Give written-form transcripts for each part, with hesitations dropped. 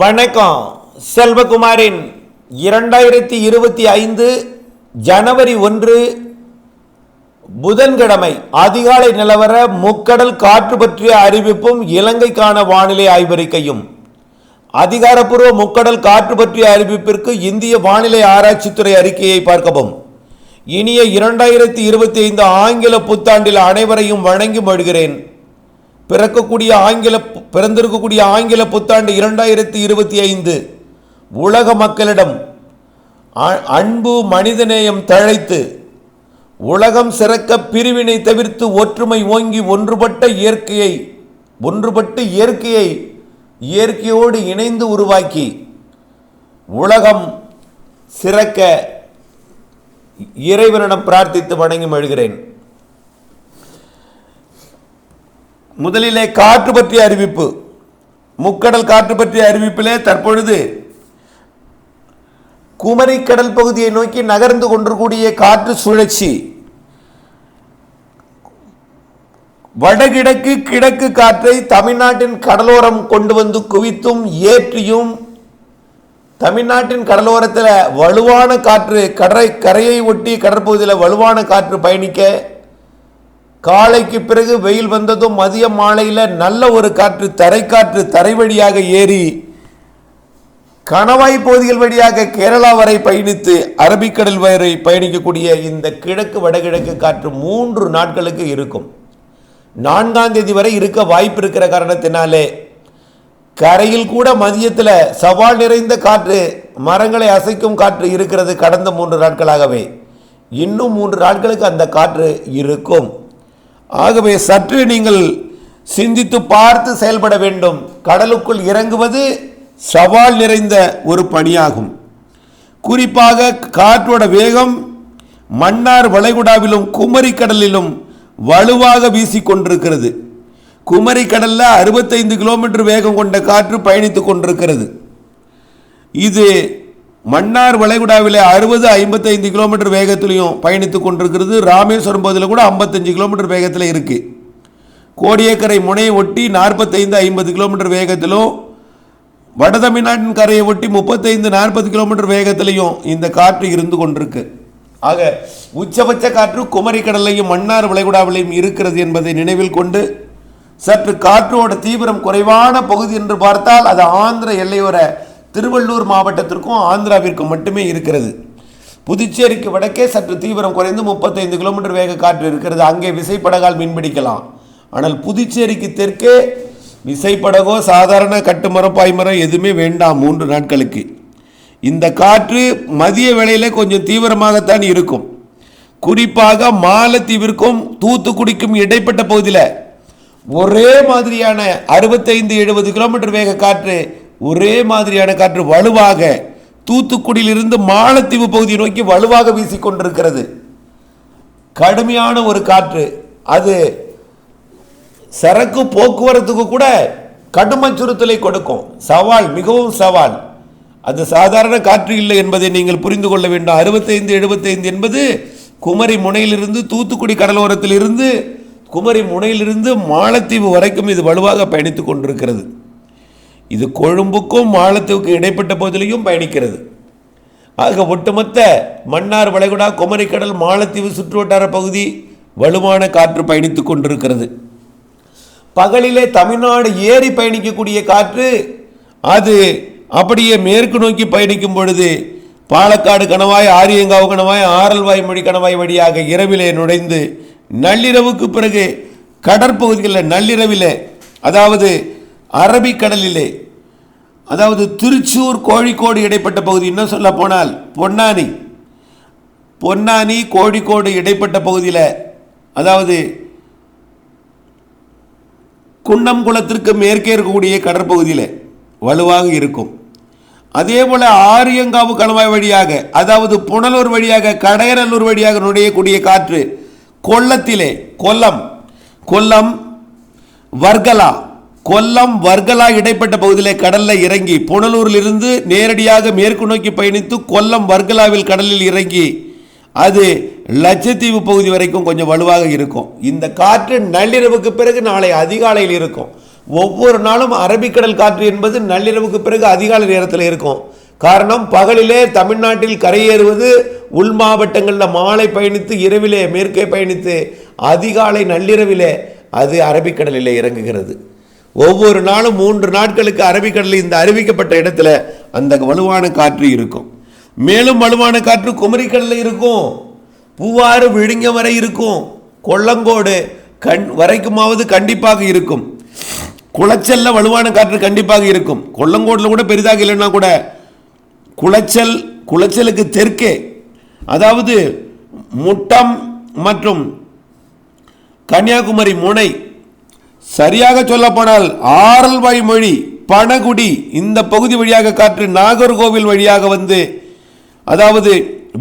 வணக்கம். செல்வகுமாரின் 2025 ஜனவரி 1 புதன்கிழமை அதிகாலை நிலவர முக்கடல் காற்று பற்றிய அறிவிப்பும் இலங்கைக்கான வானிலை ஆய்வறிக்கையும். அதிகாரப்பூர்வ முக்கடல் காற்று பற்றிய அறிவிப்பிற்கு இந்திய வானிலை ஆராய்ச்சித்துறை அறிக்கையை பார்க்கவும். இனிய 2025 ஆங்கில புத்தாண்டில் அனைவரையும் வணங்கி மொழிகிறேன். பிறந்திருக்கக்கூடிய ஆங்கில புத்தாண்டு 2025 உலக மக்களிடம் அன்பு மனிதநேயம் தழைத்து உலகம் சிறக்க பிரிவினை தவிர்த்து ஒற்றுமை ஓங்கி ஒன்றுபட்டு இயற்கையோடு இணைந்து உருவாக்கி உலகம் சிறக்க இறைவனிடம் பிரார்த்தித்து வணங்கி மொழிகிறேன். முதலிலே காற்று பற்றிய அறிவிப்பு. முக்கடல் காற்று பற்றிய அறிவிப்பிலே தற்பொழுது குமரி கடல் பகுதியை நோக்கி நகர்ந்து கொண்டிருக்கூடிய காற்று சுழற்சி வடகிழக்கு கிழக்கு காற்றை தமிழ்நாட்டின் கடலோரம் கொண்டு வந்து குவித்தும் ஏற்றியும் தமிழ்நாட்டின் கடலோரத்தில் வலுவான காற்று கரையை ஒட்டி கடற்பகுதியில் வலுவான காற்று பயணிக்க காலைக்கு பிறகு வெயில் வந்ததும் மதிய மாலையில் நல்ல ஒரு காற்று தரை வழியாக ஏறி கணவாய் பகுதிகள் வழியாக கேரளா வரை பயணித்து அரபிக்கடல் வரை பயணிக்கக்கூடிய இந்த கிழக்கு வடகிழக்கு காற்று 3 நாட்களுக்கு இருக்கும். 4ஆம் தேதி வரை இருக்க வாய்ப்பு இருக்கிற காரணத்தினாலே கரையில் கூட மதியத்தில் சவால் நிறைந்த காற்று மரங்களை அசைக்கும் காற்று இருக்கிறது. கடந்த 3 நாட்களாகவே இன்னும் 3 நாட்களுக்கு அந்த காற்று இருக்கும். ஆகவே சற்று நீங்கள் சிந்தித்து பார்த்து செயல்பட வேண்டும். கடலுக்குள் இறங்குவது சவால் நிறைந்த ஒரு பணியாகும். குறிப்பாக காற்றோட வேகம் மன்னார் வளைகுடாவிலும் குமரி கடலிலும் வலுவாக வீசிக்கொண்டிருக்கிறது. குமரி கடலில் 65 கிலோமீட்டர் வேகம் கொண்ட காற்று பயணித்துக் கொண்டிருக்கிறது. இது மன்னார் வளைகுடாவில் 60-55 கிலோமீட்டர் வேகத்திலையும் பயணித்துக் கொண்டிருக்கிறது. ராமேஸ்வரம் பகுதியில் கூட 55 கிலோமீட்டர் வேகத்தில் இருக்குது. கோடியக்கரை முனையை ஒட்டி 45-50 கிலோமீட்டர் வேகத்திலும் வட தமிழ்நாட்டின் கரையை ஒட்டி 35-40 கிலோமீட்டர் வேகத்திலையும் இந்த காற்று இருந்து கொண்டிருக்கு. ஆக உச்சபட்ச காற்று குமரி கடலையும் மன்னார் வளைகுடாவிலையும் இருக்கிறது என்பதை நினைவில் கொண்டு சற்று காற்றோட தீவிரம் குறைவான பகுதி என்று பார்த்தால் அது ஆந்திர எல்லையோர திருவள்ளூர் மாவட்டத்திற்கும் ஆந்திராவிற்கும் மட்டுமே இருக்கிறது. புதுச்சேரிக்கு வடக்கே சற்று தீவிரம் குறைந்து 35 கிலோமீட்டர் வேக காற்று இருக்கிறது. அங்கே விசைப்படகால் மீன்பிடிக்கலாம். ஆனால் புதுச்சேரிக்கு தெற்கே விசைப்படகோ சாதாரண கட்டுமரம் பாய்மரம் எதுவுமே வேண்டாம் 3 நாட்களுக்கு. இந்த காற்று மதிய வேளையிலே கொஞ்சம் தீவிரமாகத்தான் இருக்கும். குறிப்பாக மாலத்தீவிற்கும் தூத்துக்குடிக்கும் இடைப்பட்ட பகுதியில் ஒரே மாதிரியான 65-70 கிலோமீட்டர் வேக காற்று ஒரே மாதிரியான காற்று வலுவாக தூத்துக்குடியிலிருந்து மாலத்தீவு பகுதியை நோக்கி வலுவாக வீசிக்கொண்டிருக்கிறது. கடுமையான ஒரு காற்று. அது சரக்கு போக்குவரத்துக்கு கூட கடும் அச்சுறுத்தலை கொடுக்கும். சவால், மிகவும் சவால். அது சாதாரண காற்று இல்லை என்பதை நீங்கள் புரிந்து கொள்ள வேண்டும். 65-75 என்பது குமரி முனையிலிருந்து தூத்துக்குடி கடலோரத்தில் இருந்து குமரி முனையிலிருந்து மாலத்தீவு வரைக்கும் இது வலுவாக பயணித்துக் கொண்டிருக்கிறது. இது கொழும்புக்கும் மாலத்தீவுக்கும் இடைப்பட்ட பகுதியிலையும் பயணிக்கிறது. ஆக ஒட்டுமொத்த மன்னார் வளைகுடா குமரிக்கடல் மாலத்தீவு சுற்றுவட்டார பகுதி வலுவான காற்று பயணித்துக் கொண்டிருக்கிறது. பகலிலே தமிழ்நாடு ஏறி பயணிக்கக்கூடிய காற்று அது அப்படியே மேற்கு நோக்கி பயணிக்கும் பொழுது பாலக்காடு கணவாய், ஆரியங்காவு கணவாய், ஆரல்வாய் மொழி கணவாய் வழியாக இரவிலே நுழைந்து நள்ளிரவுக்கு பிறகு கடற்பகுதிகளில் நள்ளிரவிலே அதாவது அரபிக்கடலிலே அதாவது திருச்சூர் கோழிக்கோடு இடைப்பட்ட பகுதி, இன்னும் சொல்ல போனால் பொன்னானி கோழிக்கோடு இடைப்பட்ட பகுதியில் அதாவது குன்னம்குளத்திற்கு மேற்கே இருக்கக்கூடிய கடற்பகுதியில் வலுவாக இருக்கும். அதே போல் ஆரியங்காவு கணவாய் வழியாக அதாவது புனலூர் வழியாக கடையநல்லூர் வழியாக நுழையக்கூடிய காற்று கொல்லத்திலே கொல்லம் வர்கலா இடைப்பட்ட பகுதியில் கடலில் இறங்கி புனலூரில் இருந்து நேரடியாக மேற்கு நோக்கி பயணித்து கொல்லம் வர்கலாவில் கடலில் இறங்கி அது லட்சத்தீவு பகுதி வரைக்கும் கொஞ்சம் வலுவாக இருக்கும். இந்த காற்று நள்ளிரவுக்கு பிறகு நாளை அதிகாலையில் இருக்கும். ஒவ்வொரு நாளும் அரபிக்கடல் காற்று என்பது நள்ளிரவுக்கு பிறகு அதிகாலை நேரத்தில் இருக்கும். காரணம், பகலிலே தமிழ்நாட்டில் கரையேறுவது, உள் மாவட்டங்களில் மாலை பயணித்து இரவிலே மேற்கே பயணித்து அதிகாலை நள்ளிரவிலே அது அரபிக்கடலில் இறங்குகிறது. ஒவ்வொரு நாளும் 3 நாட்களுக்கு அரபிக்கடலில் இந்த அறிவிக்கப்பட்ட இடத்துல அந்த வலுவான காற்று இருக்கும். மேலும் வலுவான காற்று குமரிக்கடலில் இருக்கும், பூவாறு விழுங்கம் வரை இருக்கும், கொல்லங்கோடு வரைக்குமாவது கண்டிப்பாக இருக்கும். குளச்சல்ல வலுவான காற்று கண்டிப்பாக இருக்கும். கொல்லங்கோடில் கூட பெரிதாக இல்லைன்னா கூட குளச்சலுக்கு தெற்கே, அதாவது முட்டம் மற்றும் கன்னியாகுமரி முனை, சரியாக சொல்ல போனால் ஆரல்வாய் மொழி, பனகுடி, இந்த பகுதி வழியாக காற்று நாகர்கோவில் வழியாக வந்து, அதாவது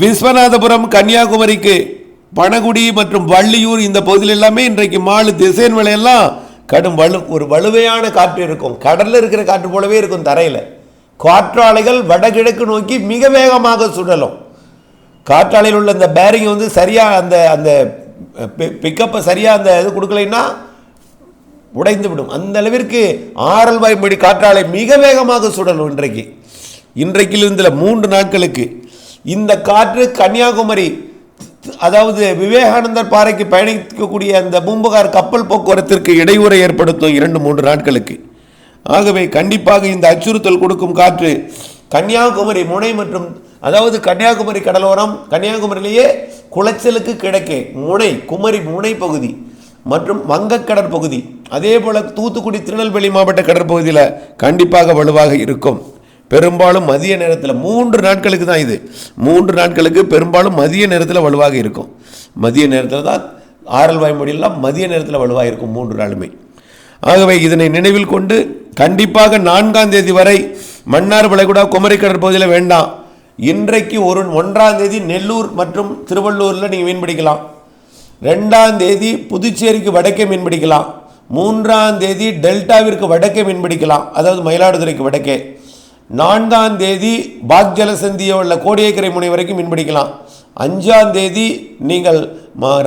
விஸ்வநாதபுரம் கன்னியாகுமரிக்கு பனகுடி மற்றும் வள்ளியூர் இந்த பகுதியில் எல்லாமே இன்றைக்கு மாலு திசையன் விலையெல்லாம் கடும் ஒரு வலுவையான காற்று இருக்கும். கடலில் இருக்கிற காற்று போலவே இருக்கும். தரையில் காற்றாலைகள் வடகிழக்கு நோக்கி மிக வேகமாக சுழலும். காற்றாலையில் உள்ள அந்த பேரிங் வந்து சரியாக அந்த அந்த பிக்கப்பை சரியாக அந்த இது கொடுக்கலைன்னா உடைந்து விடும். அந்த அளவிற்கு ஆரல்வாய் மொழி காற்றாலை மிக வேகமாக சுழலும். இன்றைக்கிலிருந்து 3 நாட்களுக்கு இந்த காற்று கன்னியாகுமரி, அதாவது விவேகானந்தர் பாறைக்கு பயணிக்கக்கூடிய அந்த பூம்புகார் கப்பல் போக்குவரத்திற்கு இடையூறை ஏற்படுத்தும் 2-3 நாட்களுக்கு. ஆகவே கண்டிப்பாக இந்த அச்சுறுத்தல் கொடுக்கும் காற்று கன்னியாகுமரி முனை மற்றும், அதாவது கன்னியாகுமரி கடலோரம், கன்னியாகுமரியிலேயே குளச்சலுக்கு கிழக்கே முனை, குமரி முனை பகுதி மற்றும் வங்கக்கடற்பகுதி, அதே போல் தூத்துக்குடி திருநெல்வேலி மாவட்ட கடற்பகுதியில் கண்டிப்பாக வலுவாக இருக்கும். பெரும்பாலும் மதிய நேரத்தில் 3 நாட்களுக்கு தான் இது. 3 நாட்களுக்கு பெரும்பாலும் மதிய நேரத்தில் வலுவாக இருக்கும். மதிய நேரத்தில் தான் ஆரல்வாய் மொழியெல்லாம் மதிய நேரத்தில் வலுவாக இருக்கும் 3 நாளுமே. ஆகவே இதனை நினைவில் கொண்டு கண்டிப்பாக 4ஆம் தேதி வரை மன்னார் வளைகுடா குமரி கடற்பகுதியில் வேண்டாம். இன்றைக்கு 1ஆம் தேதி நெல்லூர் மற்றும் திருவள்ளூரில் நீங்கள் மீன் பிடிக்கலாம். 2ஆம் தேதி புதுச்சேரிக்கு வடக்கே மீன் பிடிக்கலாம். 3ஆம் தேதி டெல்டாவிற்கு வடக்கே மீன் பிடிக்கலாம், அதாவது மயிலாடுதுறைக்கு வடக்கே. 4ஆம் தேதி பாக் ஜலசந்தியில் உள்ள கோடியக்கரை முனை வரைக்கும் மீன் பிடிக்கலாம். 5ஆம் தேதி நீங்கள்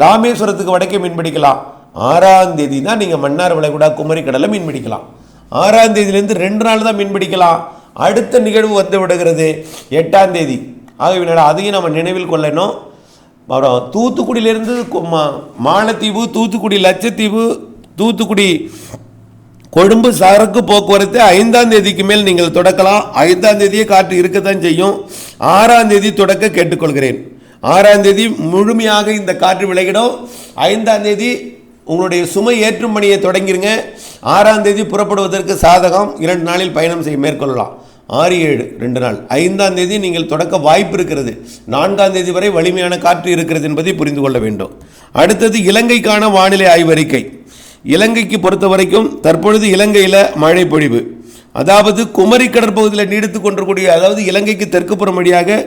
ராமேஸ்வரத்துக்கு வடக்கே மீன் பிடிக்கலாம். 6ஆம் தேதி தான் நீங்கள் மன்னார் வளைகுடா குமரி கடலில் மீன் பிடிக்கலாம். 6ஆம் தேதியிலேருந்து 2 நாள் தான் மீன் பிடிக்கலாம். அடுத்த நிகழ்வு வந்து விடுகிறது 8ஆம் தேதி. ஆகவே அதையும் நம்ம நினைவில் கொள்ளணும். அப்புறம் தூத்துக்குடியிலேருந்து மாலத்தீவு, தூத்துக்குடி லட்சத்தீவு, தூத்துக்குடி கொழும்பு சரக்கு போக்குவரத்து 5ஆம் தேதிக்கு மேல் நீங்கள் தொடக்கலாம். 5ஆம் தேதியே காற்று இருக்கத்தான் செய்யும். 6ஆம் தேதி தொடக்க கேட்டுக்கொள்கிறேன். 6ஆம் தேதி முழுமையாக இந்த காற்று விலகிடும். 5ஆம் தேதி உங்களுடைய சுமை ஏற்றும் பணியை தொடங்கிருங்க. 6ஆம் தேதி புறப்படுவதற்கு சாதகம். 2 நாளில் பயணம் செய்ய மேற்கொள்ளலாம். 6, 7 2 நாள். 5ஆம் தேதி நீங்கள் தொடக்க வாய்ப்பு இருக்கிறது. 4ஆம் தேதி வரை வலிமையான காற்று இருக்கிறது என்பதை புரிந்து கொள்ள வேண்டும். அடுத்தது இலங்கைக்கான வானிலை ஆய்வறிக்கை. இலங்கைக்கு பொறுத்த வரைக்கும் தற்பொழுது இலங்கையில் மழை பொழிவு, அதாவது குமரி கடற்பகுதியில் நீடித்து கொண்டிருக்கூடிய, அதாவது இலங்கைக்கு தெற்கு புறம் வழியாக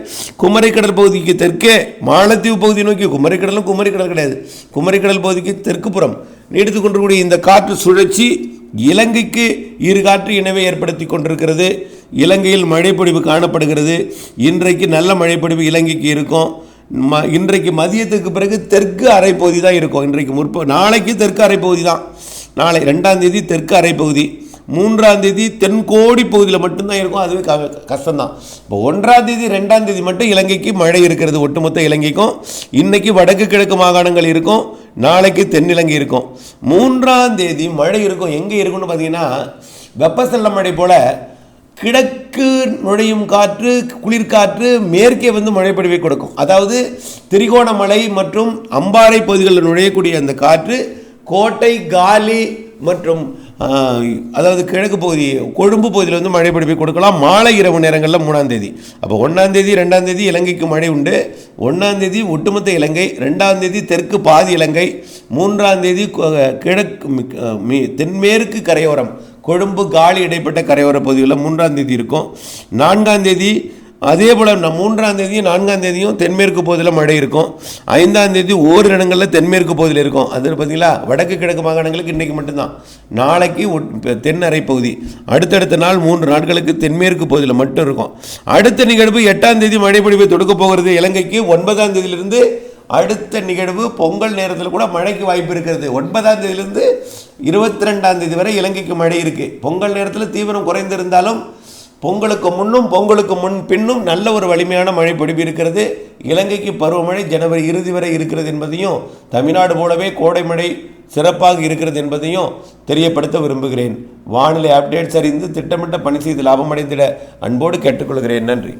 குமரி கடற்பகுதிக்கு தெற்கே மாலத்தீவு பகுதி நோக்கி, குமரி கடல் கிடையாது, குமரி கடல் பகுதிக்கு தெற்கு புறம் நீடித்து கொண்டிருக்கூடிய இந்த காற்று சுழற்சி இலங்கைக்கு இரு காற்று இணைவை ஏற்படுத்தி கொண்டிருக்கிறது. இலங்கையில் மழைப்பொழிவு காணப்படுகிறது. இன்றைக்கு நல்ல மழைப்பொழிவு இலங்கைக்கு இருக்கும். இன்றைக்கு மதியத்துக்கு பிறகு தெற்கு அரைப்பகுதி தான் இருக்கும். நாளைக்கு தெற்கு அரைப்பகுதி தான். நாளை 2ஆம் தேதி தெற்கு அரைப்பகுதி, 3ஆம் தேதி தென்கோடி பகுதியில் மட்டும்தான் இருக்கும். அதுவே கஷ்டம்தான். இப்போ 1ஆம் தேதி 2ஆம் தேதி மட்டும் இலங்கைக்கு மழை இருக்கிறது. ஒட்டுமொத்த இலங்கைக்கும் இன்னைக்கு வடக்கு கிழக்கு மாகாணங்கள் இருக்கும், நாளைக்கு தென்னிலங்கை இருக்கும். 3ஆம் தேதி மழை இருக்கும். எங்கே இருக்குன்னு பார்த்தீங்கன்னா வெப்பசலன மழை போல கிழக்கு நுழையும் காற்று, குளிர்காற்று மேற்கே வந்து மழைப்பொழிவை கொடுக்கும். அதாவது திரிகோணமலை மற்றும் அம்பாறை பகுதிகளில் நுழையக்கூடிய அந்த காற்று கோட்டை, காலி மற்றும் அதாவது கிழக்கு பகுதி கொழும்பு பகுதியில் வந்து மழை பொழிவை கொடுக்கலாம். மாலை இரவு நேரங்களில் 3ஆம் தேதி. அப்போ 1ஆம் தேதி 2ஆம் தேதி இலங்கைக்கு மழை உண்டு. 1ஆம் தேதி ஒட்டுமொத்த இலங்கை, 2ஆம் தேதி தெற்கு பாதி இலங்கை, 3ஆம் தேதி கிழக்கு தென்மேற்கு கரையோரம் கொழும்பு காலி இடைப்பட்ட கரையோர பகுதிகளில் 3ஆம் தேதி இருக்கும். 4ஆம் தேதி அதே போல் 3ஆம் தேதியும் 4ஆம் தேதியும் தென்மேற்கு பகுதியில் மழை இருக்கும். 5ஆம் தேதி ஓரிரு இடங்களில் தென்மேற்கு பகுதியில் இருக்கும். அது பார்த்தீங்களா, வடக்கு கிழக்கு மாகாணங்களுக்கு இன்றைக்கி மட்டும்தான். நாளைக்கு தென் அரை பகுதி, அடுத்தடுத்த நாள் 3 நாட்களுக்கு தென்மேற்கு பகுதியில் மட்டும் இருக்கும். அடுத்த நிகழ்வு 8ஆம் தேதி மழை பொழிவை தொடுக்க போகிறது இலங்கைக்கு. 9ஆம் தேதியிலிருந்து அடுத்த நிகழ்வு பொங்கல் நேரத்தில் கூட மழைக்கு வாய்ப்பு இருக்கிறது. 9ஆம் தேதியிலிருந்து 22ஆம் தேதி வரை இலங்கைக்கு மழை இருக்குது. பொங்கல் நேரத்தில் தீவிரம் குறைந்திருந்தாலும் பொங்கலுக்கு முன்னும் பொங்கலுக்கு முன் பின்னும் நல்ல ஒரு வலிமையான மழை பொழிவு இருக்கிறது. இலங்கைக்கு பருவமழை ஜனவரி இறுதி வரை இருக்கிறது என்பதையும், தமிழ்நாடு போலவே கோடை மழை சிறப்பாக இருக்கிறது என்பதையும் தெரியப்படுத்த விரும்புகிறேன். வானிலை அப்டேட்ஸ் அறிந்து திட்டமிட்ட பணி செய்து லாபமடைந்திட அன்போடு கேட்டுக்கொள்கிறேன். நன்றி.